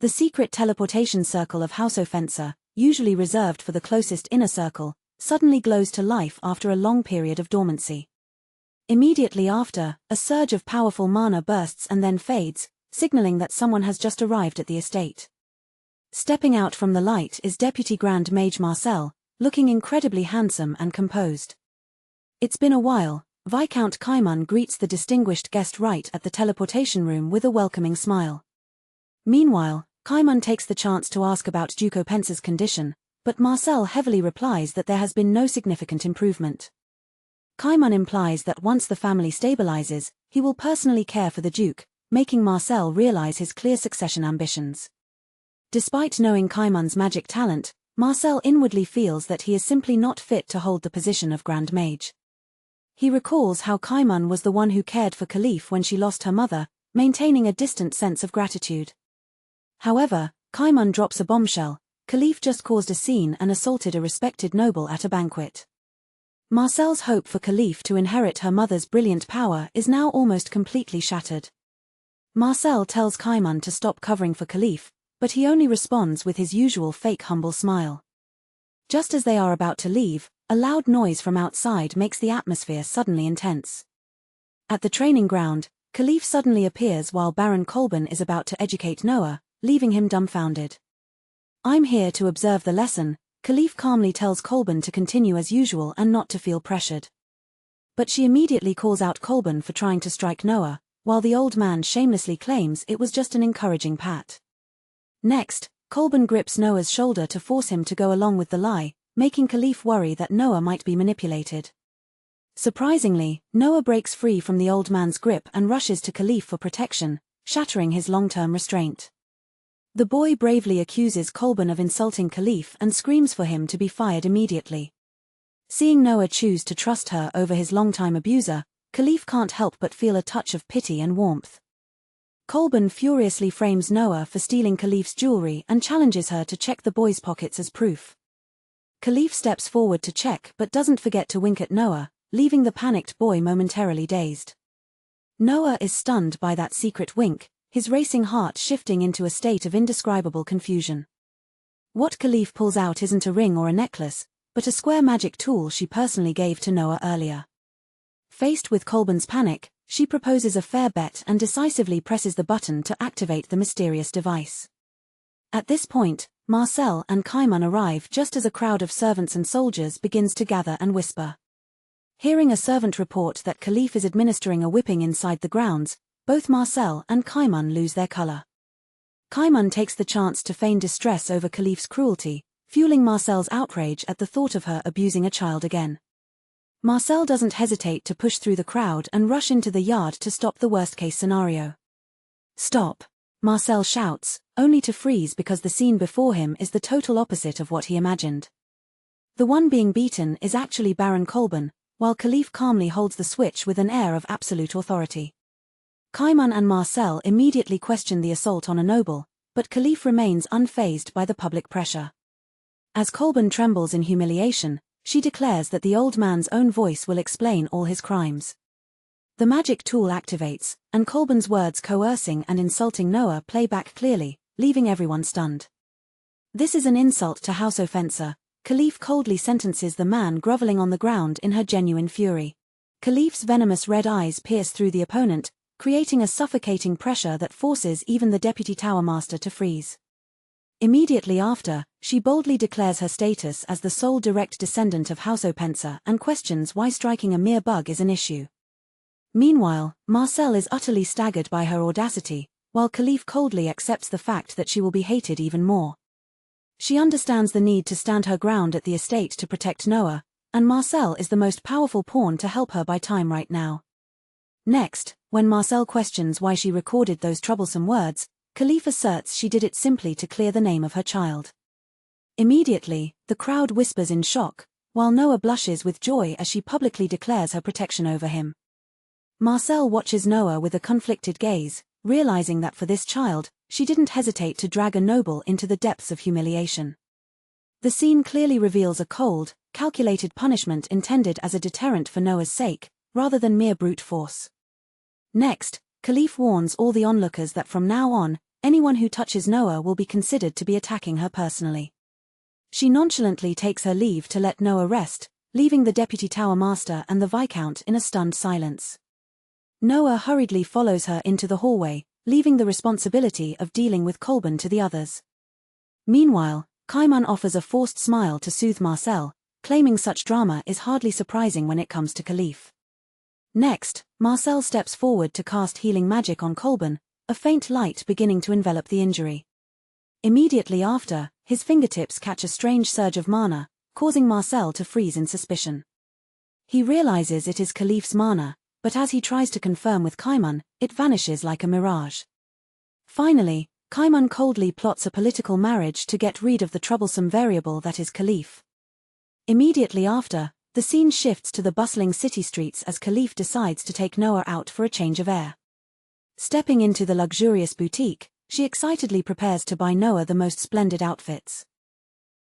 The secret teleportation circle of House Opensa, usually reserved for the closest inner circle, suddenly glows to life after a long period of dormancy. Immediately after, a surge of powerful mana bursts and then fades, signaling that someone has just arrived at the estate. Stepping out from the light is Deputy Grand Mage Marcel, looking incredibly handsome and composed. It's been a while. Viscount Cayman greets the distinguished guest right at the teleportation room with a welcoming smile. Meanwhile, Cayman takes the chance to ask about Duke Opensa's condition, but Marcel heavily replies that there has been no significant improvement. Cayman implies that once the family stabilizes, he will personally care for the Duke, making Marcel realize his clear succession ambitions. Despite knowing Cayman's magic talent, Marcel inwardly feels that he is simply not fit to hold the position of Grand Mage. He recalls how Cayman was the one who cared for Califfe when she lost her mother, maintaining a distant sense of gratitude. However, Cayman drops a bombshell. Califfe just caused a scene and assaulted a respected noble at a banquet. Marcel's hope for Califfe to inherit her mother's brilliant power is now almost completely shattered. Marcel tells Cayman to stop covering for Califfe, but he only responds with his usual fake humble smile. Just as they are about to leave, a loud noise from outside makes the atmosphere suddenly intense. At the training ground, Califfe suddenly appears while Baron Kolben is about to educate Noah, leaving him dumbfounded. "I'm here to observe the lesson," Califfe calmly tells Kolben to continue as usual and not to feel pressured. But she immediately calls out Kolben for trying to strike Noah, while the old man shamelessly claims it was just an encouraging pat. Next, Kolben grips Noah's shoulder to force him to go along with the lie, making Califfe worry that Noah might be manipulated. Surprisingly, Noah breaks free from the old man's grip and rushes to Califfe for protection, shattering his long-term restraint. The boy bravely accuses Kolben of insulting Califfe and screams for him to be fired immediately. Seeing Noah choose to trust her over his longtime abuser, Califfe can't help but feel a touch of pity and warmth. Kolben furiously frames Noah for stealing Califfe's jewelry and challenges her to check the boy's pockets as proof. Califfe steps forward to check but doesn't forget to wink at Noah, leaving the panicked boy momentarily dazed. Noah is stunned by that secret wink, his racing heart shifting into a state of indescribable confusion. What Califfe pulls out isn't a ring or a necklace, but a square magic tool she personally gave to Noah earlier. Faced with Kolben's panic, she proposes a fair bet and decisively presses the button to activate the mysterious device. At this point, Marcel and Cayman arrive just as a crowd of servants and soldiers begins to gather and whisper. Hearing a servant report that Califfe is administering a whipping inside the grounds, both Marcel and Cayman lose their color. Cayman takes the chance to feign distress over Califfe's cruelty, fueling Marcel's outrage at the thought of her abusing a child again. Marcel doesn't hesitate to push through the crowd and rush into the yard to stop the worst-case scenario. "Stop!" Marcel shouts, only to freeze because the scene before him is the total opposite of what he imagined. The one being beaten is actually Baron Kolben, while Califfe calmly holds the switch with an air of absolute authority. Cayman and Marcel immediately question the assault on a noble, but Califfe remains unfazed by the public pressure. As Kolben trembles in humiliation, she declares that the old man's own voice will explain all his crimes. The magic tool activates, and Kolben's words coercing and insulting Noah play back clearly, leaving everyone stunned. "This is an insult to House Opensa," Califfe coldly sentences the man groveling on the ground in her genuine fury. Califfe's venomous red eyes pierce through the opponent, creating a suffocating pressure that forces even the deputy tower master to freeze. Immediately after, she boldly declares her status as the sole direct descendant of House Opensa and questions why striking a mere bug is an issue. Meanwhile, Marcel is utterly staggered by her audacity, while Califfe coldly accepts the fact that she will be hated even more. She understands the need to stand her ground at the estate to protect Noah, and Marcel is the most powerful pawn to help her buy time right now. Next, when Marcel questions why she recorded those troublesome words, Califfe asserts she did it simply to clear the name of her child. Immediately, the crowd whispers in shock, while Noah blushes with joy as she publicly declares her protection over him. Marcel watches Noah with a conflicted gaze, realizing that for this child, she didn't hesitate to drag a noble into the depths of humiliation. The scene clearly reveals a cold, calculated punishment intended as a deterrent for Noah's sake, rather than mere brute force. Next, Califfe warns all the onlookers that from now on, anyone who touches Noah will be considered to be attacking her personally. She nonchalantly takes her leave to let Noah rest, leaving the deputy tower master and the Viscount in a stunned silence. Noah hurriedly follows her into the hallway, leaving the responsibility of dealing with Colburn to the others. Meanwhile, Cayman offers a forced smile to soothe Marcel, claiming such drama is hardly surprising when it comes to Califfe. Next, Marcel steps forward to cast healing magic on Colburn, a faint light beginning to envelop the injury. Immediately after, his fingertips catch a strange surge of mana, causing Marcel to freeze in suspicion. He realizes it is Califfe's mana, but as he tries to confirm with Cayman, it vanishes like a mirage. Finally, Cayman coldly plots a political marriage to get rid of the troublesome variable that is Califfe. Immediately after, the scene shifts to the bustling city streets as Califfe decides to take Noah out for a change of air. Stepping into the luxurious boutique, she excitedly prepares to buy Noah the most splendid outfits.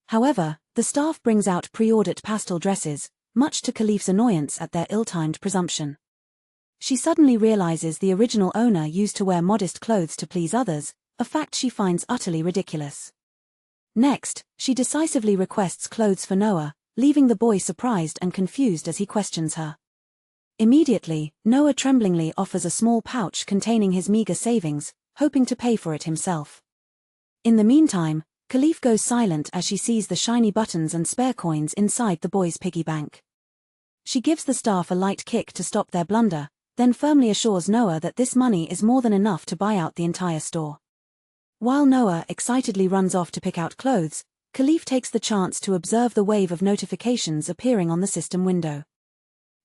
However, the staff brings out pre-ordered pastel dresses, much to Califfe's annoyance at their ill-timed presumption. She suddenly realizes the original owner used to wear modest clothes to please others, a fact she finds utterly ridiculous. Next, she decisively requests clothes for Noah, leaving the boy surprised and confused as he questions her. Immediately, Noah tremblingly offers a small pouch containing his meager savings, hoping to pay for it himself. In the meantime, Califfe goes silent as she sees the shiny buttons and spare coins inside the boy's piggy bank. She gives the staff a light kick to stop their blunder, then firmly assures Noah that this money is more than enough to buy out the entire store. While Noah excitedly runs off to pick out clothes, Califfe takes the chance to observe the wave of notifications appearing on the system window.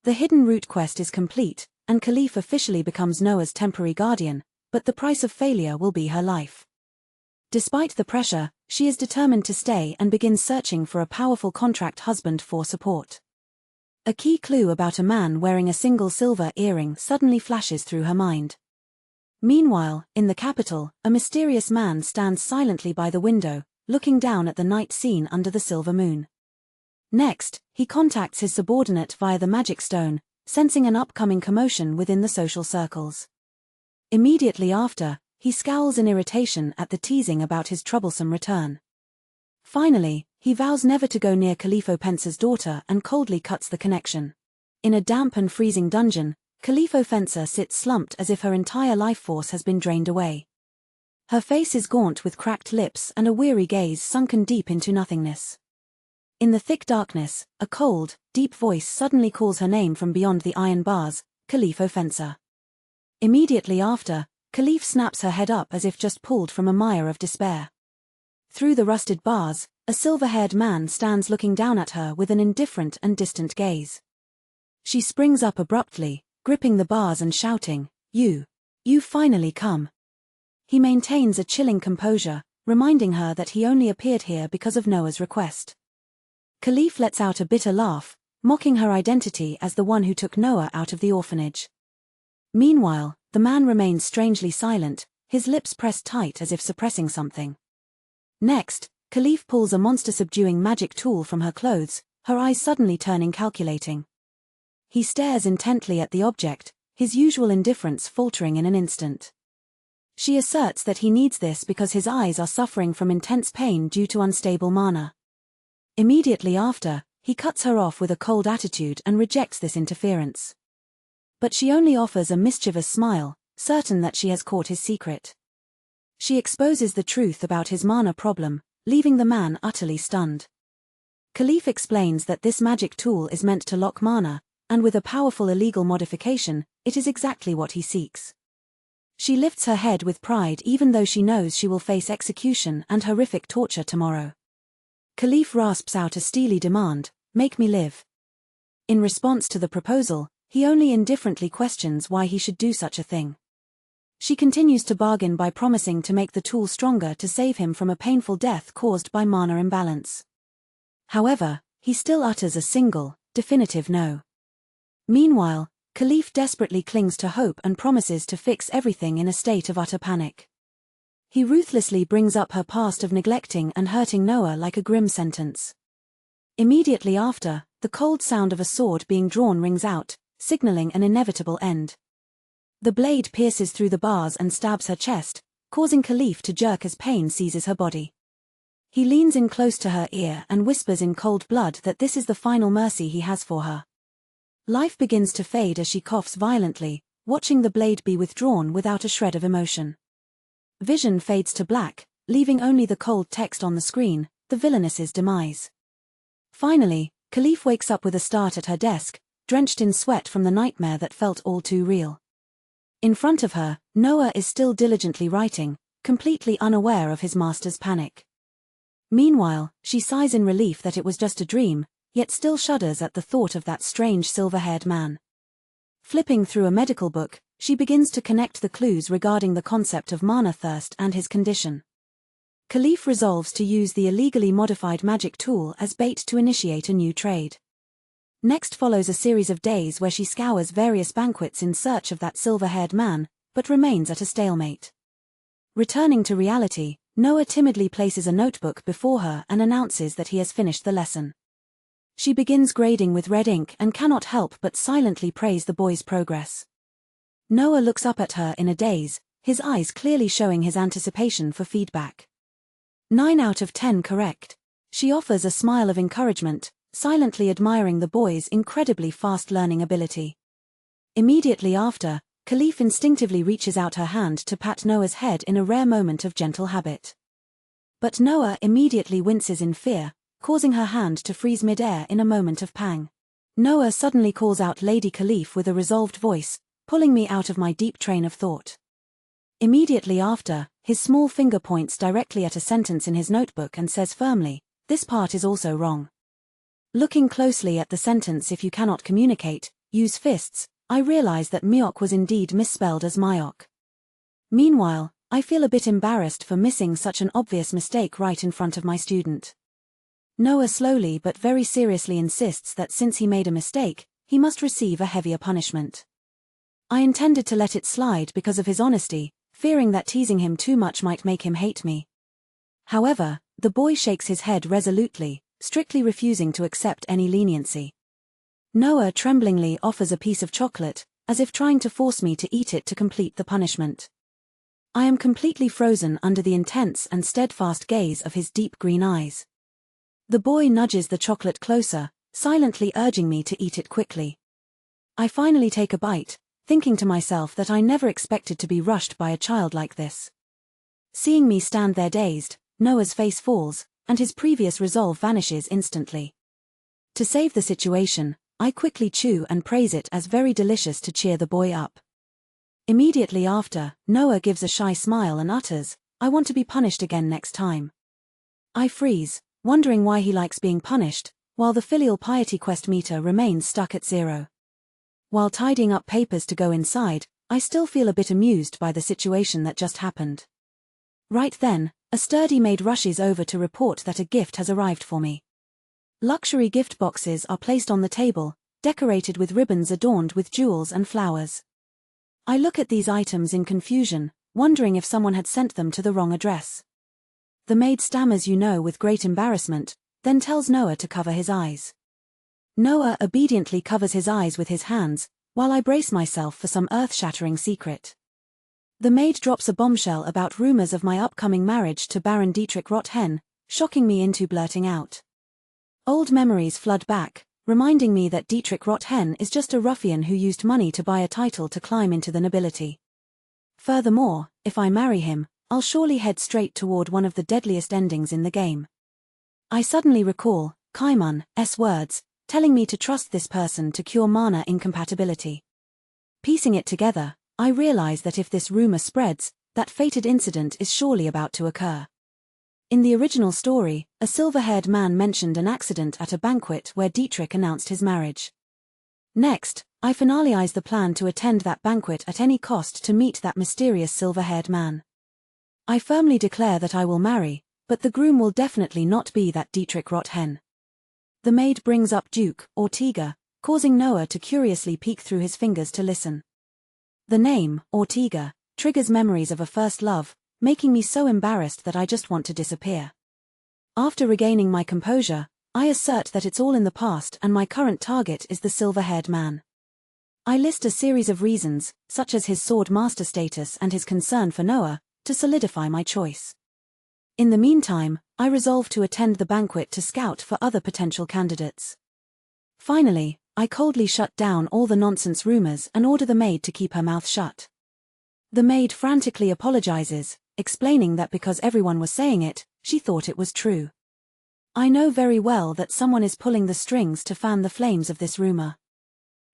The hidden route quest is complete, and Califfe officially becomes Noah's temporary guardian, but the price of failure will be her life. Despite the pressure, she is determined to stay and begins searching for a powerful contract husband for support. A key clue about a man wearing a single silver earring suddenly flashes through her mind. Meanwhile, in the capital, a mysterious man stands silently by the window, looking down at the night scene under the silver moon. Next, he contacts his subordinate via the magic stone, sensing an upcoming commotion within the social circles. Immediately after, he scowls in irritation at the teasing about his troublesome return. Finally, he vows never to go near Duke Opensa's daughter and coldly cuts the connection. In a damp and freezing dungeon, Duke Opensa sits slumped as if her entire life force has been drained away. Her face is gaunt with cracked lips and a weary gaze sunken deep into nothingness. In the thick darkness, a cold, deep voice suddenly calls her name from beyond the iron bars, Duke Opensa. Immediately after, Califfe snaps her head up as if just pulled from a mire of despair. Through the rusted bars, a silver-haired man stands looking down at her with an indifferent and distant gaze. She springs up abruptly, gripping the bars and shouting, You finally come." He maintains a chilling composure, reminding her that he only appeared here because of Noah's request. Califfe lets out a bitter laugh, mocking her identity as the one who took Noah out of the orphanage. Meanwhile, the man remains strangely silent, his lips pressed tight as if suppressing something. Next, Califfe pulls a monster-subduing magic tool from her clothes, her eyes suddenly turning calculating. He stares intently at the object, his usual indifference faltering in an instant. She asserts that he needs this because his eyes are suffering from intense pain due to unstable mana. Immediately after, he cuts her off with a cold attitude and rejects this interference. But she only offers a mischievous smile, certain that she has caught his secret. She exposes the truth about his mana problem, leaving the man utterly stunned. Califfe explains that this magic tool is meant to lock mana, and with a powerful illegal modification, it is exactly what he seeks. She lifts her head with pride even though she knows she will face execution and horrific torture tomorrow. Califfe rasps out a steely demand, "Make me live." In response to the proposal, he only indifferently questions why he should do such a thing. She continues to bargain by promising to make the tool stronger to save him from a painful death caused by mana imbalance. However, he still utters a single, definitive no. Meanwhile, Califfe desperately clings to hope and promises to fix everything in a state of utter panic. He ruthlessly brings up her past of neglecting and hurting Noah like a grim sentence. Immediately after, the cold sound of a sword being drawn rings out, signaling an inevitable end. The blade pierces through the bars and stabs her chest, causing Califfe to jerk as pain seizes her body. He leans in close to her ear and whispers in cold blood that this is the final mercy he has for her. Life begins to fade as she coughs violently, watching the blade be withdrawn without a shred of emotion. Vision fades to black, leaving only the cold text on the screen, the Villainess's demise. Finally, Califfe wakes up with a start at her desk, drenched in sweat from the nightmare that felt all too real. In front of her, Noah is still diligently writing, completely unaware of his master's panic. Meanwhile, she sighs in relief that it was just a dream, yet still shudders at the thought of that strange silver-haired man. Flipping through a medical book, she begins to connect the clues regarding the concept of mana thirst and his condition. Califfe resolves to use the illegally modified magic tool as bait to initiate a new trade. Next follows a series of days where she scours various banquets in search of that silver-haired man, but remains at a stalemate. Returning to reality, Noah timidly places a notebook before her and announces that he has finished the lesson. She begins grading with red ink and cannot help but silently praise the boy's progress. Noah looks up at her in a daze, his eyes clearly showing his anticipation for feedback. 9 out of 10 correct. She offers a smile of encouragement, silently admiring the boy's incredibly fast learning ability. Immediately after, Califfe instinctively reaches out her hand to pat Noah's head in a rare moment of gentle habit. But Noah immediately winces in fear, causing her hand to freeze mid-air in a moment of pang. Noah suddenly calls out Lady Califfe with a resolved voice, pulling me out of my deep train of thought. Immediately after, his small finger points directly at a sentence in his notebook and says firmly, "This part is also wrong." Looking closely at the sentence, "If you cannot communicate, use fists," I realize that Myok was indeed misspelled as Myok. Meanwhile, I feel a bit embarrassed for missing such an obvious mistake right in front of my student. Noah slowly but very seriously insists that since he made a mistake, he must receive a heavier punishment. I intended to let it slide because of his honesty, fearing that teasing him too much might make him hate me. However, the boy shakes his head resolutely, strictly refusing to accept any leniency. Noah tremblingly offers a piece of chocolate, as if trying to force me to eat it to complete the punishment. I am completely frozen under the intense and steadfast gaze of his deep green eyes. The boy nudges the chocolate closer, silently urging me to eat it quickly. I finally take a bite, thinking to myself that I never expected to be rushed by a child like this. Seeing me stand there dazed, Noah's face falls, and his previous resolve vanishes instantly. To save the situation, I quickly chew and praise it as very delicious to cheer the boy up. Immediately after, Noah gives a shy smile and utters, "I want to be punished again next time." I freeze, wondering why he likes being punished, while the filial piety quest meter remains stuck at 0. While tidying up papers to go inside, I still feel a bit amused by the situation that just happened. Right then, a sturdy maid rushes over to report that a gift has arrived for me. Luxury gift boxes are placed on the table, decorated with ribbons adorned with jewels and flowers. I look at these items in confusion, wondering if someone had sent them to the wrong address. The maid stammers with great embarrassment, then tells Noah to cover his eyes. Noah obediently covers his eyes with his hands, while I brace myself for some earth-shattering secret. The maid drops a bombshell about rumors of my upcoming marriage to Baron Dietrich Rothen, shocking me into blurting out. Old memories flood back, reminding me that Dietrich Rothen is just a ruffian who used money to buy a title to climb into the nobility. Furthermore, if I marry him, I'll surely head straight toward one of the deadliest endings in the game. I suddenly recall Cayman's words, telling me to trust this person to cure mana incompatibility. Piecing it together, I realize that if this rumor spreads, that fated incident is surely about to occur. In the original story, a silver-haired man mentioned an accident at a banquet where Dietrich announced his marriage. Next, I finalize the plan to attend that banquet at any cost to meet that mysterious silver-haired man. I firmly declare that I will marry, but the groom will definitely not be that Dietrich Rothen. The maid brings up Duke Ortega, causing Noah to curiously peek through his fingers to listen. The name, Ortega, triggers memories of a first love, making me so embarrassed that I just want to disappear. After regaining my composure, I assert that it's all in the past and my current target is the silver-haired man. I list a series of reasons, such as his sword master status and his concern for Noah, to solidify my choice. In the meantime, I resolve to attend the banquet to scout for other potential candidates. Finally, I coldly shut down all the nonsense rumors and order the maid to keep her mouth shut. The maid frantically apologizes, explaining that because everyone was saying it, she thought it was true. I know very well that someone is pulling the strings to fan the flames of this rumor.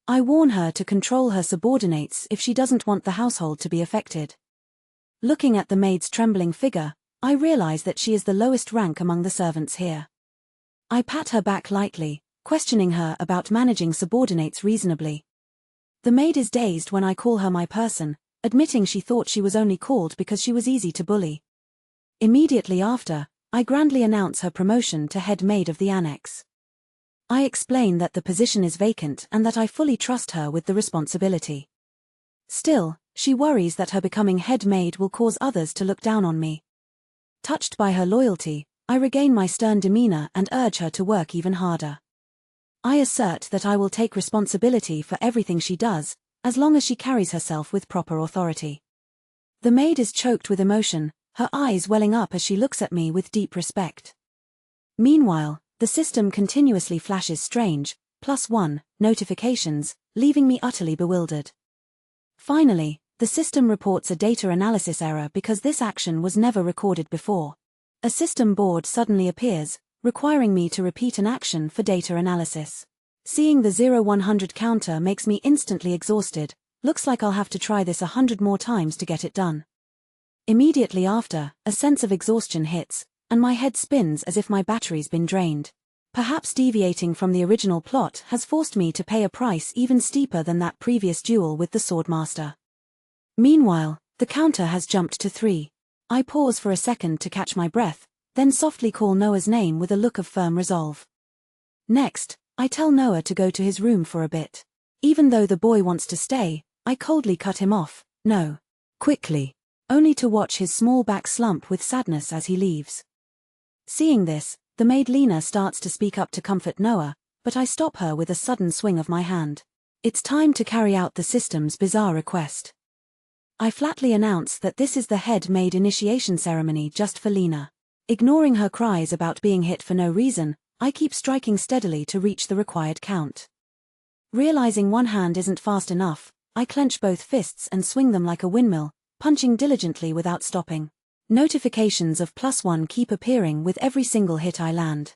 I warn her to control her subordinates if she doesn't want the household to be affected. Looking at the maid's trembling figure, I realize that she is the lowest rank among the servants here. I pat her back lightly, questioning her about managing subordinates reasonably. The maid is dazed when I call her my person, admitting she thought she was only called because she was easy to bully. Immediately after, I grandly announce her promotion to head maid of the annex. I explain that the position is vacant and that I fully trust her with the responsibility. Still, she worries that her becoming head maid will cause others to look down on me. Touched by her loyalty, I regain my stern demeanor and urge her to work even harder. I assert that I will take responsibility for everything she does, as long as she carries herself with proper authority. The maid is choked with emotion, her eyes welling up as she looks at me with deep respect. Meanwhile, the system continuously flashes strange, +1, notifications, leaving me utterly bewildered. Finally, the system reports a data analysis error because this action was never recorded before. A system board suddenly appears, requiring me to repeat an action for data analysis. Seeing the 0-100 counter makes me instantly exhausted. Looks like I'll have to try this 100 more times to get it done. Immediately after, a sense of exhaustion hits, and my head spins as if my battery's been drained. Perhaps deviating from the original plot has forced me to pay a price even steeper than that previous duel with the Swordmaster. Meanwhile, the counter has jumped to 3. I pause for a second to catch my breath, then softly call Noah's name with a look of firm resolve. Next, I tell Noah to go to his room for a bit. Even though the boy wants to stay, I coldly cut him off, no. Quickly. Only to watch his small back slump with sadness as he leaves. Seeing this, the maid Lena starts to speak up to comfort Noah, but I stop her with a sudden swing of my hand. It's time to carry out the system's bizarre request. I flatly announce that this is the head maid initiation ceremony just for Lena. Ignoring her cries about being hit for no reason, I keep striking steadily to reach the required count. Realizing one hand isn't fast enough, I clench both fists and swing them like a windmill, punching diligently without stopping. Notifications of +1 keep appearing with every single hit I land.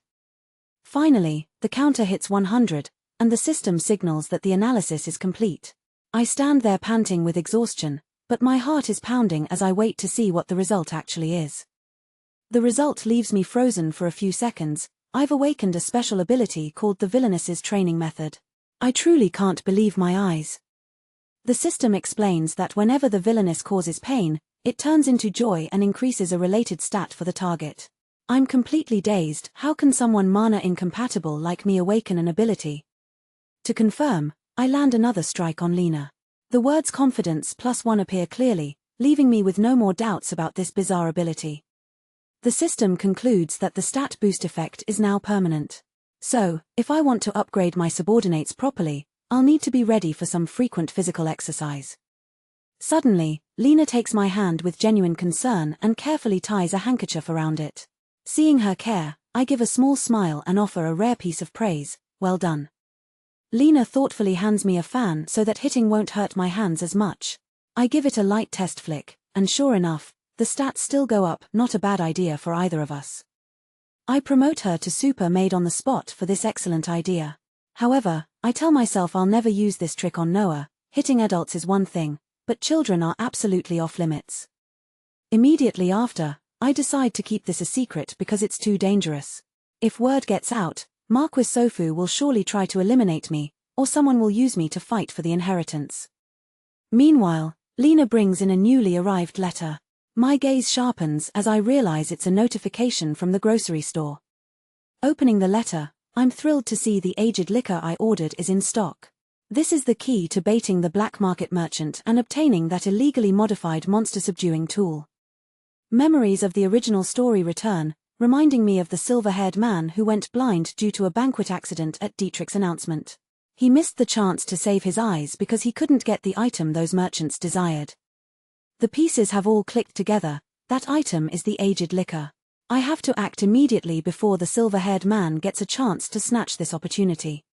Finally, the counter hits 100, and the system signals that the analysis is complete. I stand there panting with exhaustion, but my heart is pounding as I wait to see what the result actually is. The result leaves me frozen for a few seconds. I've awakened a special ability called the Villainess's training method. I truly can't believe my eyes. The system explains that whenever the Villainess causes pain, it turns into joy and increases a related stat for the target. I'm completely dazed. How can someone mana incompatible like me awaken an ability? To confirm, I land another strike on Lena. The words confidence +1 appear clearly, leaving me with no more doubts about this bizarre ability. The system concludes that the stat boost effect is now permanent. So, if I want to upgrade my subordinates properly, I'll need to be ready for some frequent physical exercise. Suddenly, Lena takes my hand with genuine concern and carefully ties a handkerchief around it. Seeing her care, I give a small smile and offer a rare piece of praise, well done. Lena thoughtfully hands me a fan so that hitting won't hurt my hands as much. I give it a light test flick, and sure enough, the stats still go up, not a bad idea for either of us. I promote her to super maid on the spot for this excellent idea. However, I tell myself I'll never use this trick on Noah. Hitting adults is one thing, but children are absolutely off limits. Immediately after, I decide to keep this a secret because it's too dangerous. If word gets out, Marquis Sofu will surely try to eliminate me, or someone will use me to fight for the inheritance. Meanwhile, Lena brings in a newly arrived letter. My gaze sharpens as I realize it's a notification from the grocery store. Opening the letter, I'm thrilled to see the aged liquor I ordered is in stock. This is the key to baiting the black market merchant and obtaining that illegally modified monster-subduing tool. Memories of the original story return, reminding me of the silver-haired man who went blind due to a banquet accident at Dietrich's announcement. He missed the chance to save his eyes because he couldn't get the item those merchants desired. The pieces have all clicked together, That item is the aged liquor. I have to act immediately before the silver-haired man gets a chance to snatch this opportunity.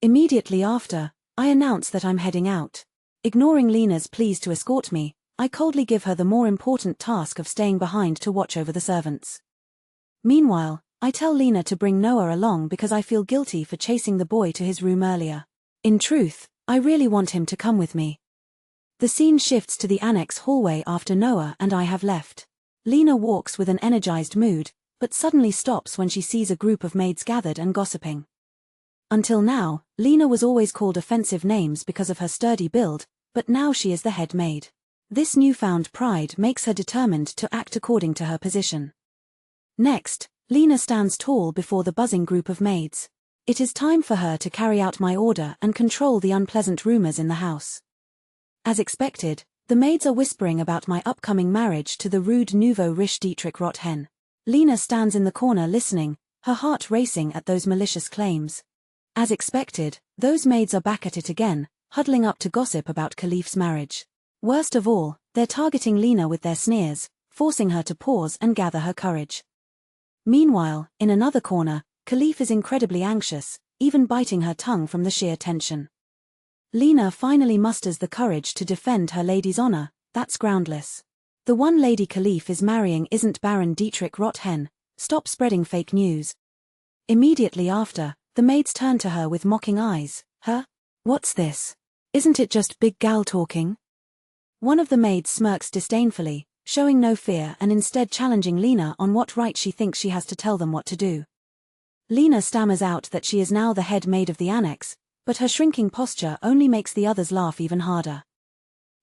Immediately after, I announce that I'm heading out. Ignoring Lena's pleas to escort me, I coldly give her the more important task of staying behind to watch over the servants. Meanwhile, I tell Lena to bring Noah along because I feel guilty for chasing the boy to his room earlier. In truth, I really want him to come with me. The scene shifts to the annex hallway after Noah and I have left. Lena walks with an energized mood, but suddenly stops when she sees a group of maids gathered and gossiping. Until now, Lena was always called offensive names because of her sturdy build, but now she is the head maid. This newfound pride makes her determined to act according to her position. Next, Lena stands tall before the buzzing group of maids. It is time for her to carry out my order and control the unpleasant rumors in the house. As expected, the maids are whispering about my upcoming marriage to the rude nouveau riche Dietrich Rothen. Lena stands in the corner listening, her heart racing at those malicious claims. As expected, those maids are back at it again, huddling up to gossip about Califfe's marriage. Worst of all, they're targeting Lena with their sneers, forcing her to pause and gather her courage. Meanwhile, in another corner, Califfe is incredibly anxious, even biting her tongue from the sheer tension. Lena finally musters the courage to defend her lady's honor. That's groundless. The one lady Califfe is marrying isn't Baron Dietrich Rothen. Stop spreading fake news. Immediately after, the maids turn to her with mocking eyes. Huh? What's this? Isn't it just big gal talking? One of the maids smirks disdainfully, showing no fear and instead challenging Lena on what right she thinks she has to tell them what to do. Lena stammers out that she is now the head maid of the annex, but her shrinking posture only makes the others laugh even harder.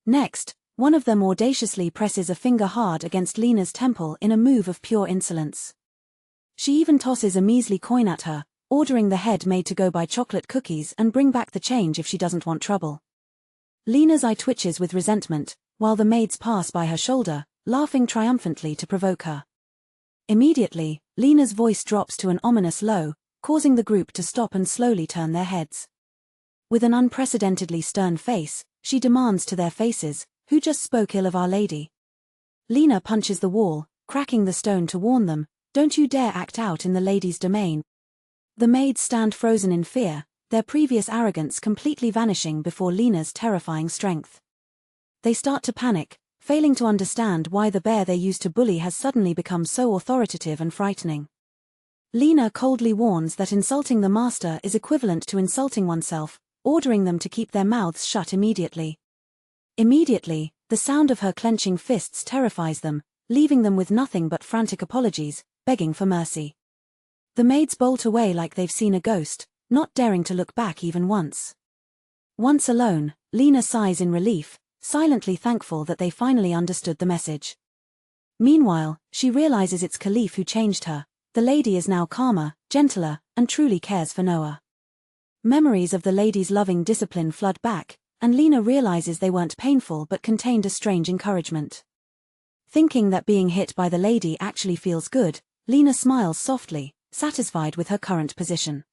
Next, one of them audaciously presses a finger hard against Lena's temple in a move of pure insolence. She even tosses a measly coin at her, ordering the head maid to go buy chocolate cookies and bring back the change if she doesn't want trouble. Lena's eye twitches with resentment, while the maids pass by her shoulder, laughing triumphantly to provoke her. Immediately, Lena's voice drops to an ominous low, causing the group to stop and slowly turn their heads. With an unprecedentedly stern face, she demands to their faces, "Who just spoke ill of Our Lady?" Lena punches the wall, cracking the stone to warn them, "Don't you dare act out in the lady's domain." The maids stand frozen in fear, their previous arrogance completely vanishing before Lena's terrifying strength. They start to panic, failing to understand why the bear they used to bully has suddenly become so authoritative and frightening. Lena coldly warns that insulting the master is equivalent to insulting oneself, ordering them to keep their mouths shut immediately. Immediately, the sound of her clenching fists terrifies them, leaving them with nothing but frantic apologies, begging for mercy. The maids bolt away like they've seen a ghost, not daring to look back even once. Once alone, Lena sighs in relief, silently thankful that they finally understood the message. Meanwhile, she realizes it's Califfe who changed her. The lady is now calmer, gentler, and truly cares for Noah. Memories of the lady's loving discipline flood back, and Lena realizes they weren't painful but contained a strange encouragement. Thinking that being hit by the lady actually feels good, Lena smiles softly, satisfied with her current position.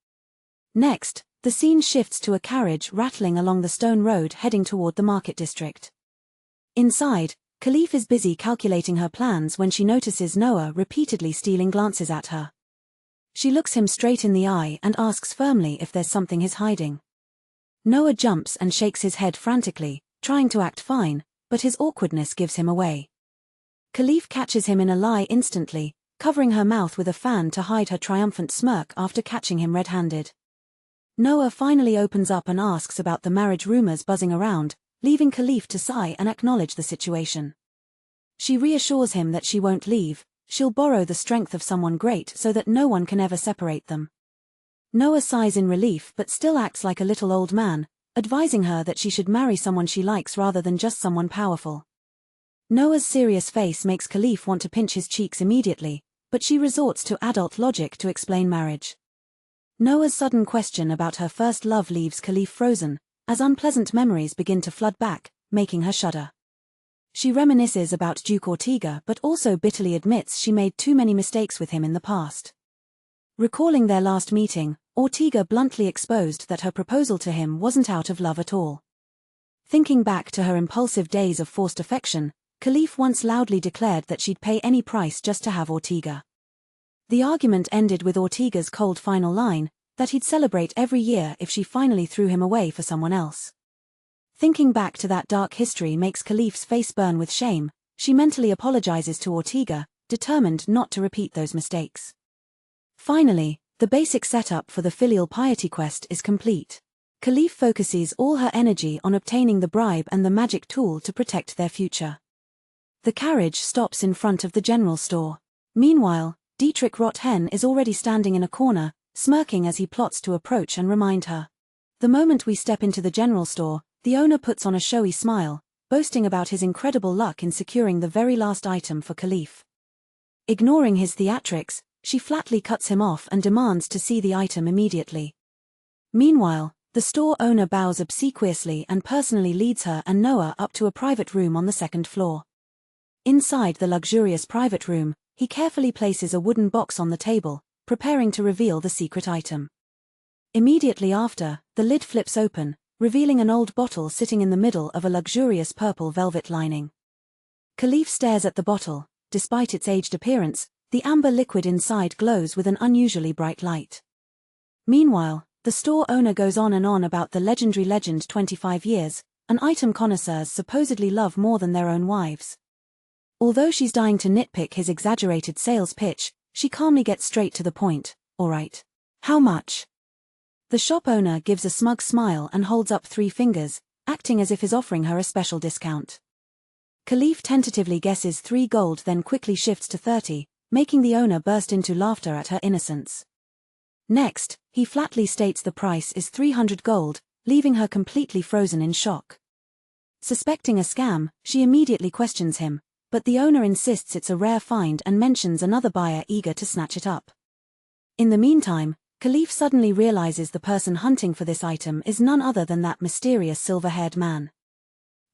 Next, the scene shifts to a carriage rattling along the stone road heading toward the market district. Inside, Califfe is busy calculating her plans when she notices Noah repeatedly stealing glances at her. She looks him straight in the eye and asks firmly if there's something he's hiding. Noah jumps and shakes his head frantically, trying to act fine, but his awkwardness gives him away. Califfe catches him in a lie instantly, covering her mouth with a fan to hide her triumphant smirk after catching him red-handed. Noah finally opens up and asks about the marriage rumors buzzing around, leaving Califfe to sigh and acknowledge the situation. She reassures him that she won't leave, she'll borrow the strength of someone great so that no one can ever separate them. Noah sighs in relief but still acts like a little old man, advising her that she should marry someone she likes rather than just someone powerful. Noah's serious face makes Califfe want to pinch his cheeks immediately, but she resorts to adult logic to explain marriage. Noah's sudden question about her first love leaves Califfe frozen, as unpleasant memories begin to flood back, making her shudder. She reminisces about Duke Ortega but also bitterly admits she made too many mistakes with him in the past. Recalling their last meeting, Ortega bluntly exposed that her proposal to him wasn't out of love at all. Thinking back to her impulsive days of forced affection, Califfe once loudly declared that she'd pay any price just to have Ortega. The argument ended with Ortega's cold final line, that he'd celebrate every year if she finally threw him away for someone else. Thinking back to that dark history makes Califfe's face burn with shame. She mentally apologizes to Ortega, determined not to repeat those mistakes. Finally, the basic setup for the filial piety quest is complete. Califfe focuses all her energy on obtaining the bribe and the magic tool to protect their future. The carriage stops in front of the general store. Meanwhile, Dietrich Rothen is already standing in a corner, smirking as he plots to approach and remind her. The moment we step into the general store, the owner puts on a showy smile, boasting about his incredible luck in securing the very last item for Califfe. Ignoring his theatrics, she flatly cuts him off and demands to see the item immediately. Meanwhile, the store owner bows obsequiously and personally leads her and Noah up to a private room on the second floor. Inside the luxurious private room, he carefully places a wooden box on the table, preparing to reveal the secret item. Immediately after, the lid flips open, revealing an old bottle sitting in the middle of a luxurious purple velvet lining. Califfe stares at the bottle. Despite its aged appearance, the amber liquid inside glows with an unusually bright light. Meanwhile, the store owner goes on and on about the legendary legend 25 years, an item connoisseurs supposedly love more than their own wives. Although she's dying to nitpick his exaggerated sales pitch, she calmly gets straight to the point. Alright. How much? The shop owner gives a smug smile and holds up 3 fingers, acting as if he's offering her a special discount. Califfe tentatively guesses 3 gold, then quickly shifts to 30, making the owner burst into laughter at her innocence. Next, he flatly states the price is 300 gold, leaving her completely frozen in shock. Suspecting a scam, she immediately questions him, but the owner insists it's a rare find and mentions another buyer eager to snatch it up. In the meantime, Califfe suddenly realizes the person hunting for this item is none other than that mysterious silver-haired man.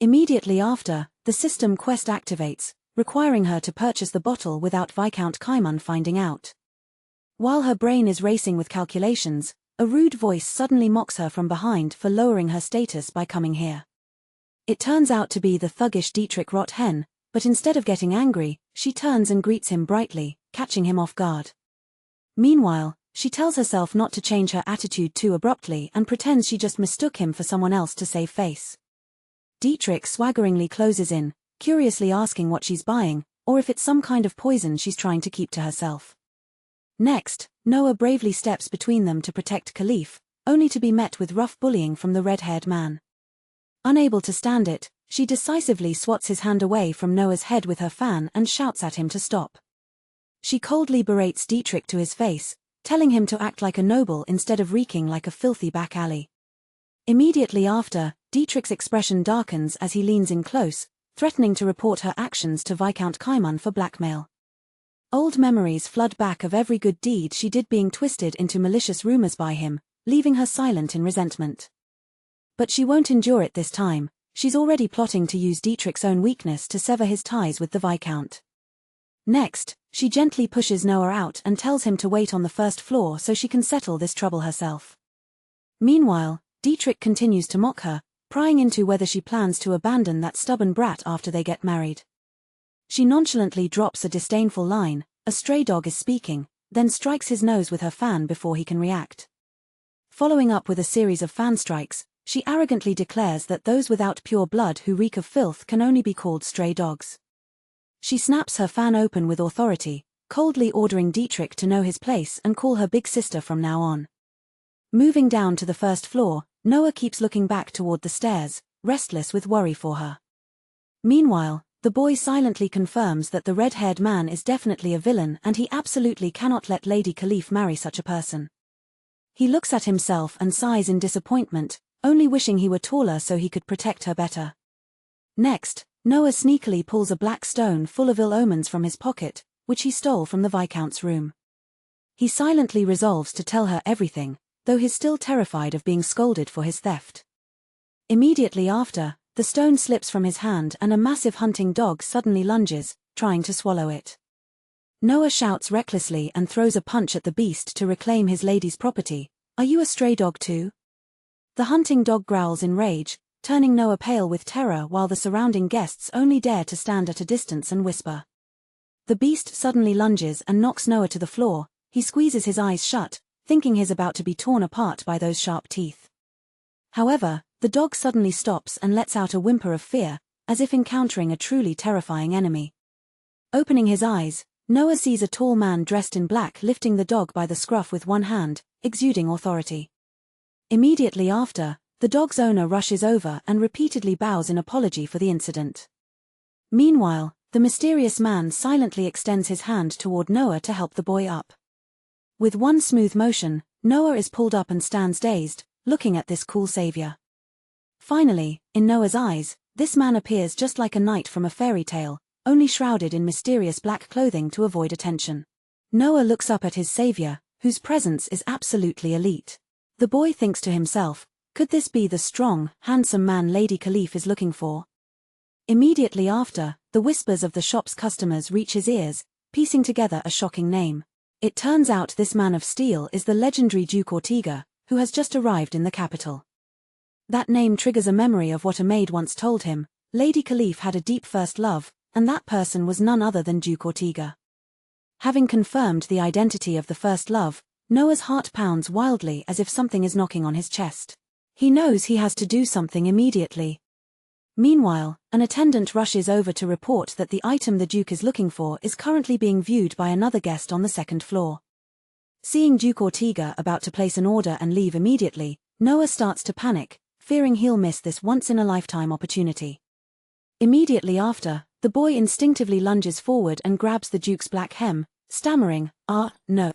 Immediately after, the system quest activates, requiring her to purchase the bottle without Viscount Cayman finding out. While her brain is racing with calculations, a rude voice suddenly mocks her from behind for lowering her status by coming here. It turns out to be the thuggish Dietrich Rothen, but instead of getting angry, she turns and greets him brightly, catching him off guard. Meanwhile, she tells herself not to change her attitude too abruptly and pretends she just mistook him for someone else to save face. Dietrich swaggeringly closes in, curiously asking what she's buying, or if it's some kind of poison she's trying to keep to herself. Next, Noah bravely steps between them to protect Califfe, only to be met with rough bullying from the red-haired man. Unable to stand it, she decisively swats his hand away from Noah's head with her fan and shouts at him to stop. She coldly berates Dietrich to his face, telling him to act like a noble instead of reeking like a filthy back alley. Immediately after, Dietrich's expression darkens as he leans in close, threatening to report her actions to Viscount Cayman for blackmail. Old memories flood back of every good deed she did being twisted into malicious rumors by him, leaving her silent in resentment. But she won't endure it this time. She's already plotting to use Dietrich's own weakness to sever his ties with the Viscount. Next, she gently pushes Noah out and tells him to wait on the first floor so she can settle this trouble herself. Meanwhile, Dietrich continues to mock her, prying into whether she plans to abandon that stubborn brat after they get married. She nonchalantly drops a disdainful line, "A stray dog is speaking," then strikes his nose with her fan before he can react. Following up with a series of fan strikes, she arrogantly declares that those without pure blood who reek of filth can only be called stray dogs. She snaps her fan open with authority, coldly ordering Dietrich to know his place and call her big sister from now on. Moving down to the first floor, Noah keeps looking back toward the stairs, restless with worry for her. Meanwhile, the boy silently confirms that the red-haired man is definitely a villain and he absolutely cannot let Lady Califfe marry such a person. He looks at himself and sighs in disappointment, only wishing he were taller so he could protect her better. Next, Noah sneakily pulls a black stone full of ill omens from his pocket, which he stole from the Viscount's room. He silently resolves to tell her everything, though he's still terrified of being scolded for his theft. Immediately after, the stone slips from his hand and a massive hunting dog suddenly lunges, trying to swallow it. Noah shouts recklessly and throws a punch at the beast to reclaim his lady's property. "Are you a stray dog too?" The hunting dog growls in rage, turning Noah pale with terror while the surrounding guests only dare to stand at a distance and whisper. The beast suddenly lunges and knocks Noah to the floor. He squeezes his eyes shut, thinking he's about to be torn apart by those sharp teeth. However, the dog suddenly stops and lets out a whimper of fear, as if encountering a truly terrifying enemy. Opening his eyes, Noah sees a tall man dressed in black lifting the dog by the scruff with one hand, exuding authority. Immediately after, the dog's owner rushes over and repeatedly bows in apology for the incident. Meanwhile, the mysterious man silently extends his hand toward Noah to help the boy up. With one smooth motion, Noah is pulled up and stands dazed, looking at this cool savior. Finally, in Noah's eyes, this man appears just like a knight from a fairy tale, only shrouded in mysterious black clothing to avoid attention. Noah looks up at his savior, whose presence is absolutely elite. The boy thinks to himself, could this be the strong, handsome man Lady Califfe is looking for? Immediately after, the whispers of the shop's customers reach his ears, piecing together a shocking name. It turns out this man of steel is the legendary Duke Ortega, who has just arrived in the capital. That name triggers a memory of what a maid once told him. Lady Califfe had a deep first love, and that person was none other than Duke Ortega. Having confirmed the identity of the first love, Noah's heart pounds wildly as if something is knocking on his chest. He knows he has to do something immediately. Meanwhile, an attendant rushes over to report that the item the Duke is looking for is currently being viewed by another guest on the second floor. Seeing Duke Ortega about to place an order and leave immediately, Noah starts to panic, fearing he'll miss this once-in-a-lifetime opportunity. Immediately after, the boy instinctively lunges forward and grabs the Duke's black hem, stammering, no.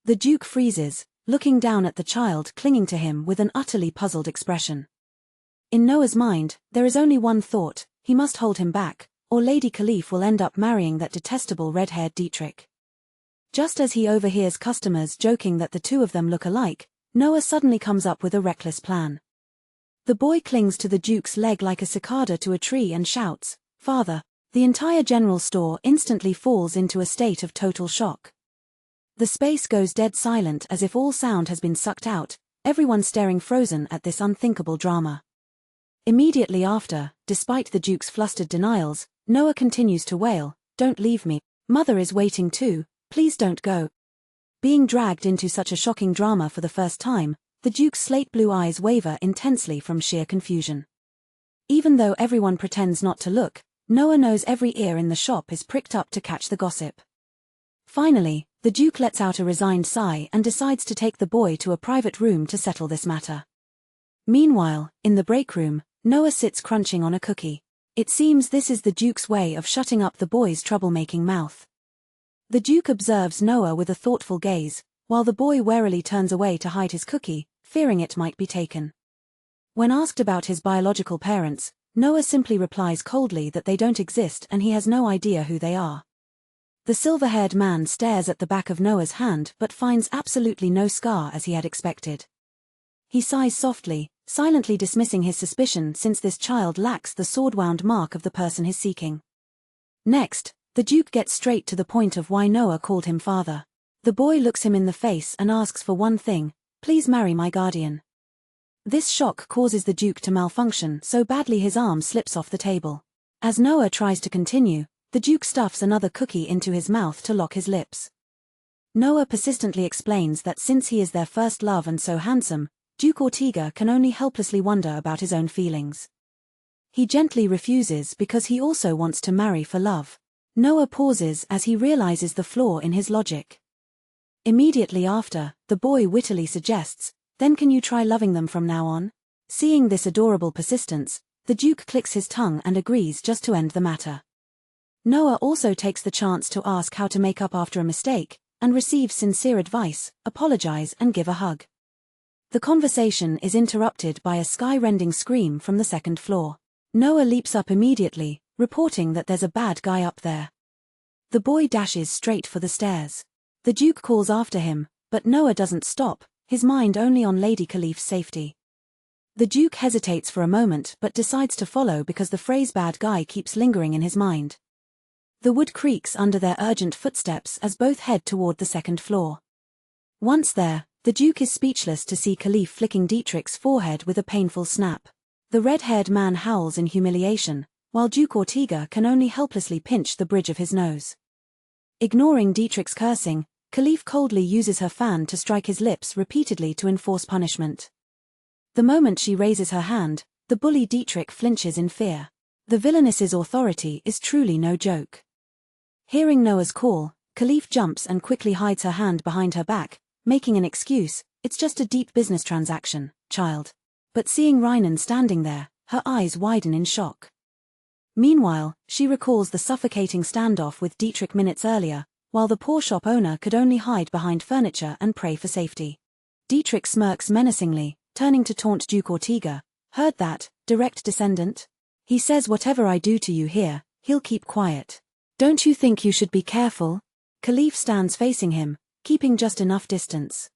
The Duke freezes, looking down at the child clinging to him with an utterly puzzled expression. In Noah's mind, there is only one thought: he must hold him back, or Lady Califfe will end up marrying that detestable red-haired Dietrich. Just as he overhears customers joking that the two of them look alike, Noah suddenly comes up with a reckless plan. The boy clings to the Duke's leg like a cicada to a tree and shouts, "Father!" The entire general store instantly falls into a state of total shock. The space goes dead silent as if all sound has been sucked out, everyone staring frozen at this unthinkable drama. Immediately after, despite the Duke's flustered denials, Noah continues to wail, "Don't leave me. Mother is waiting too, please don't go." Being dragged into such a shocking drama for the first time, the Duke's slate-blue eyes waver intensely from sheer confusion. Even though everyone pretends not to look, Noah knows every ear in the shop is pricked up to catch the gossip. Finally, the Duke lets out a resigned sigh and decides to take the boy to a private room to settle this matter. Meanwhile, in the break room, Noah sits crunching on a cookie. It seems this is the Duke's way of shutting up the boy's troublemaking mouth. The Duke observes Noah with a thoughtful gaze, while the boy warily turns away to hide his cookie, fearing it might be taken. When asked about his biological parents, Noah simply replies coldly that they don't exist and he has no idea who they are. The silver-haired man stares at the back of Noah's hand but finds absolutely no scar as he had expected. He sighs softly, silently dismissing his suspicion since this child lacks the sword-wound mark of the person he's seeking. Next, the Duke gets straight to the point of why Noah called him father. The boy looks him in the face and asks for one thing: "Please marry my guardian." This shock causes the Duke to malfunction so badly his arm slips off the table. As Noah tries to continue, the Duke stuffs another cookie into his mouth to lock his lips. Noah persistently explains that since he is their first love and so handsome, Duke Ortega can only helplessly wonder about his own feelings. He gently refuses because he also wants to marry for love. Noah pauses as he realizes the flaw in his logic. Immediately after, the boy wittily suggests, "Then can you try loving them from now on?" Seeing this adorable persistence, the Duke clicks his tongue and agrees just to end the matter. Noah also takes the chance to ask how to make up after a mistake, and receives sincere advice: apologize and give a hug. The conversation is interrupted by a sky-rending scream from the second floor. Noah leaps up immediately, reporting that there's a bad guy up there. The boy dashes straight for the stairs. The Duke calls after him, but Noah doesn't stop, his mind only on Lady Califfe's safety. The Duke hesitates for a moment but decides to follow because the phrase "bad guy" keeps lingering in his mind. The wood creaks under their urgent footsteps as both head toward the second floor. Once there, the Duke is speechless to see Califfe flicking Dietrich's forehead with a painful snap. The red-haired man howls in humiliation, while Duke Ortega can only helplessly pinch the bridge of his nose. Ignoring Dietrich's cursing, Califfe coldly uses her fan to strike his lips repeatedly to enforce punishment. The moment she raises her hand, the bully Dietrich flinches in fear. The villainess's authority is truly no joke. Hearing Noah's call, Califfe jumps and quickly hides her hand behind her back, making an excuse, "It's just a deep business transaction, child." But seeing Reinen standing there, her eyes widen in shock. Meanwhile, she recalls the suffocating standoff with Dietrich minutes earlier, while the poor shop owner could only hide behind furniture and pray for safety. Dietrich smirks menacingly, turning to taunt Duke Ortega. "Heard that, direct descendant? He says whatever I do to you here, he'll keep quiet. Don't you think you should be careful?" Califfe stands facing him, keeping just enough distance.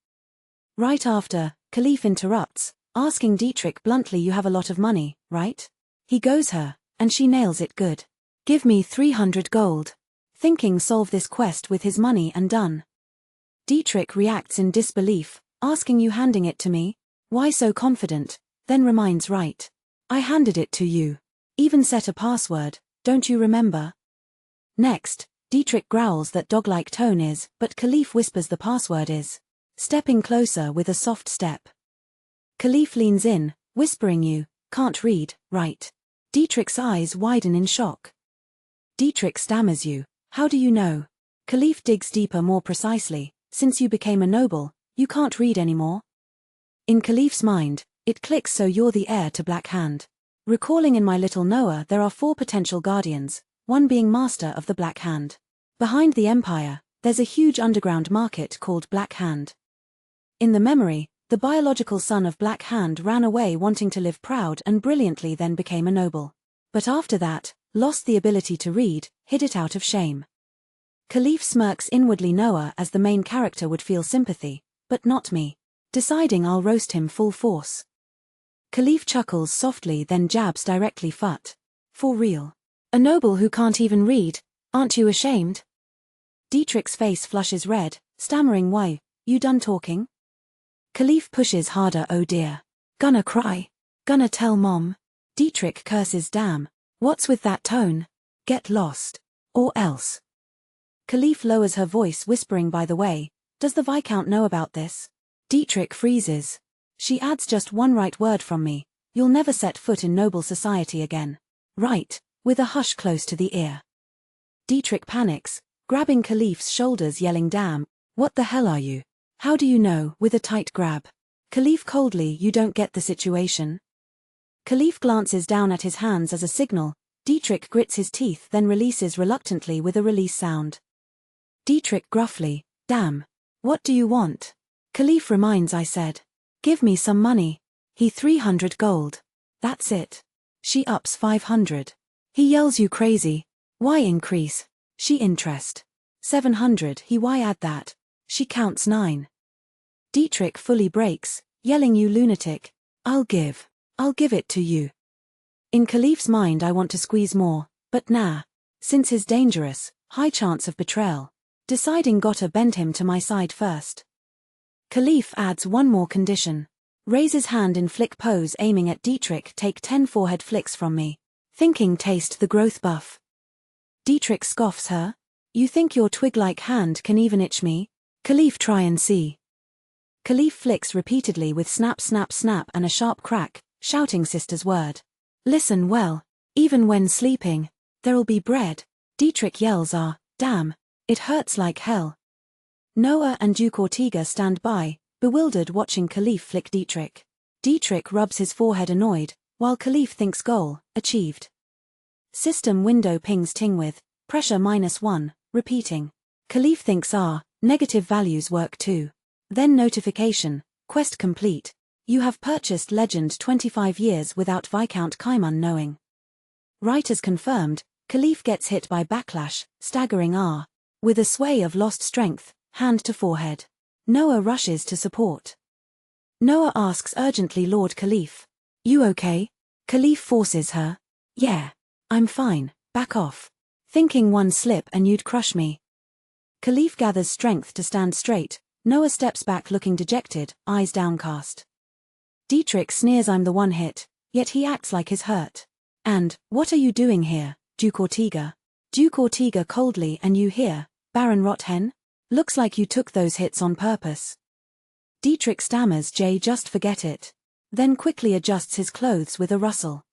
Right after, Califfe interrupts, asking Dietrich bluntly, "You have a lot of money, right?" He goes her, and she nails it good. "Give me 300 gold. Thinking solve this quest with his money and done." Dietrich reacts in disbelief, asking, "You handing it to me? Why so confident?" Then reminds, "Right. I handed it to you. Even set a password, don't you remember?" Next, Dietrich growls that dog-like tone is, but Califfe whispers the password is. Stepping closer with a soft step. Califfe leans in, whispering, "You can't read, right?" Dietrich's eyes widen in shock. Dietrich stammers, "You, how do you know?" Califfe digs deeper, more precisely, "Since you became a noble, you can't read anymore?" In Califfe's mind, it clicks, "So you're the heir to Black Hand." Recalling in My Little Noah, there are 4 potential guardians, one being master of the Black Hand. Behind the Empire, there's a huge underground market called Black Hand. In the memory, the biological son of Black Hand ran away wanting to live proud and brilliantly, then became a noble. But after that, lost the ability to read, hid it out of shame. Califfe smirks inwardly. Noah as the main character would feel sympathy, but not me. Deciding I'll roast him full force. Califfe chuckles softly, then jabs directly, "Fut. For real? A noble who can't even read, aren't you ashamed?" Dietrich's face flushes red, stammering, "Why, you done talking?" Califfe pushes harder, "Oh dear. Gonna cry. Gonna tell Mom." Dietrich curses, "Damn. What's with that tone? Get lost. Or else." Califfe lowers her voice, whispering, "By the way, does the Viscount know about this?" Dietrich freezes. She adds, "Just one right word from me, you'll never set foot in noble society again. Right?" with a hush close to the ear. Dietrich panics, grabbing Califfe's shoulders, yelling, "Damn, what the hell are you? How do you know?" with a tight grab. Califfe coldly, "You don't get the situation." Califfe glances down at his hands as a signal. Dietrich grits his teeth, then releases reluctantly with a release sound. Dietrich gruffly, "Damn. What do you want?" Califfe reminds, "I said, give me some money." He 300 gold. That's it. She ups 500. He yells, "You crazy. Why increase?" She interest. 700. He, "Why add that?" She counts 9. Dietrich fully breaks, yelling, "You lunatic. I'll give it to you." In Califfe's mind, I want to squeeze more, but nah. Since he's dangerous, high chance of betrayal. Deciding gotta bend him to my side first. Califfe adds one more condition. Raises hand in flick pose, aiming at Dietrich, "Take 10 forehead flicks from me. Thinking taste the growth buff." Dietrich scoffs her. "You think your twig-like hand can even itch me? Califfe, try and see." Califfe flicks repeatedly with snap snap snap and a sharp crack, shouting sister's word. "Listen well, even when sleeping, there'll be bread." Dietrich yells, "Ah, damn, it hurts like hell." Noah and Duke Ortega stand by, bewildered, watching Califfe flick Dietrich. Dietrich rubs his forehead annoyed, while Califfe thinks goal achieved. System window pings ting with pressure -1, repeating. Califfe thinks negative values work too. Then notification, quest complete. You have purchased legend 25 years without Viscount Cayman knowing. Writers confirmed, Califfe gets hit by backlash, staggering with a sway of lost strength, hand to forehead. Noah rushes to support. Noah asks urgently, "Lord Califfe, you okay?" Califfe forces her. "Yeah. I'm fine, back off. Thinking one slip and you'd crush me." Califfe gathers strength to stand straight. Noah steps back looking dejected, eyes downcast. Dietrich sneers, "I'm the one hit. Yet he acts like he's hurt. And, what are you doing here, Duke Ortega? Duke Ortega coldly, and you here, Baron Rothen? Looks like you took those hits on purpose. Dietrich stammers, just forget it. Then quickly adjusts his clothes with a rustle.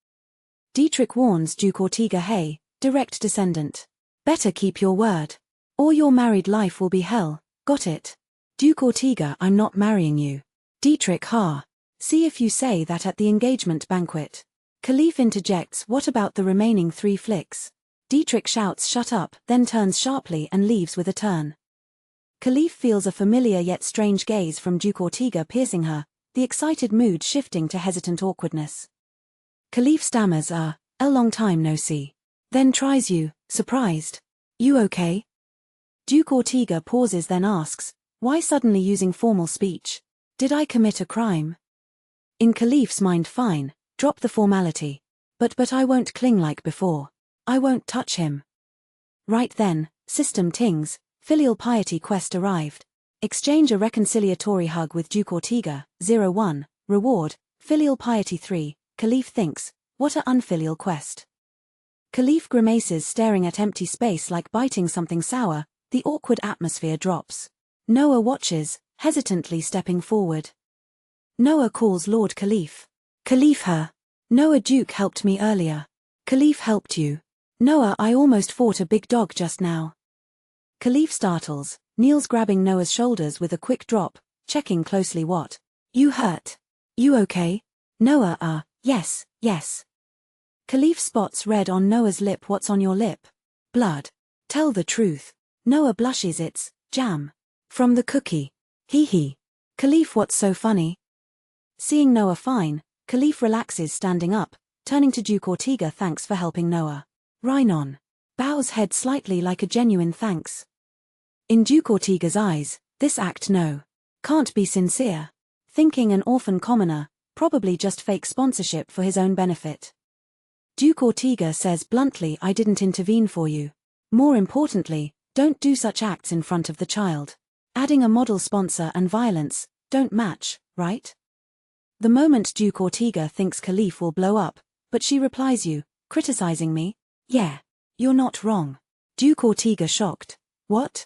Dietrich warns Duke Ortega, hey, direct descendant. Better keep your word. Or your married life will be hell, got it? Duke Ortega, I'm not marrying you. Dietrich, ha. See if you say that at the engagement banquet. Califfe interjects, what about the remaining 3 flicks? Dietrich shouts, shut up, then turns sharply and leaves with a turn. Califfe feels a familiar yet strange gaze from Duke Ortega piercing her, the excited mood shifting to hesitant awkwardness. Califfe stammers, a long time no see. Then tries you, surprised. You okay? Duke Ortega pauses, then asks, why suddenly using formal speech? Did I commit a crime? In Califfe's mind, fine, drop the formality. But I won't cling like before. I won't touch him. Right then, system tings, filial piety quest arrived. Exchange a reconciliatory hug with Duke Ortega, 01, reward, filial piety 3, Califfe thinks, what a unfilial quest. Califfe grimaces, staring at empty space like biting something sour, the awkward atmosphere drops. Noah watches, hesitantly stepping forward. Noah calls Lord Califfe. Califfe, her. Noah, Duke helped me earlier. Califfe helped you. Noah, I almost fought a big dog just now. Califfe startles, kneels grabbing Noah's shoulders with a quick drop, checking closely what. You hurt? You okay? Noah, yes. Califfe spots red on Noah's lip. What's on your lip? Blood. Tell the truth. Noah blushes, it's jam. From the cookie. Hee. Califfe, what's so funny? Seeing Noah fine, Califfe relaxes, standing up, turning to Duke Ortega, thanks for helping Noah. Rhinon. Bows head slightly like a genuine thanks. In Duke Ortega's eyes, this act can't be sincere. Thinking an orphan commoner, probably just fake sponsorship for his own benefit. Duke Ortega says bluntly, I didn't intervene for you. More importantly, don't do such acts in front of the child. Adding a model sponsor and violence don't match, right? The moment Duke Ortega thinks Califfe will blow up, but she replies, you criticizing me? Yeah. You're not wrong. Duke Ortega shocked. What?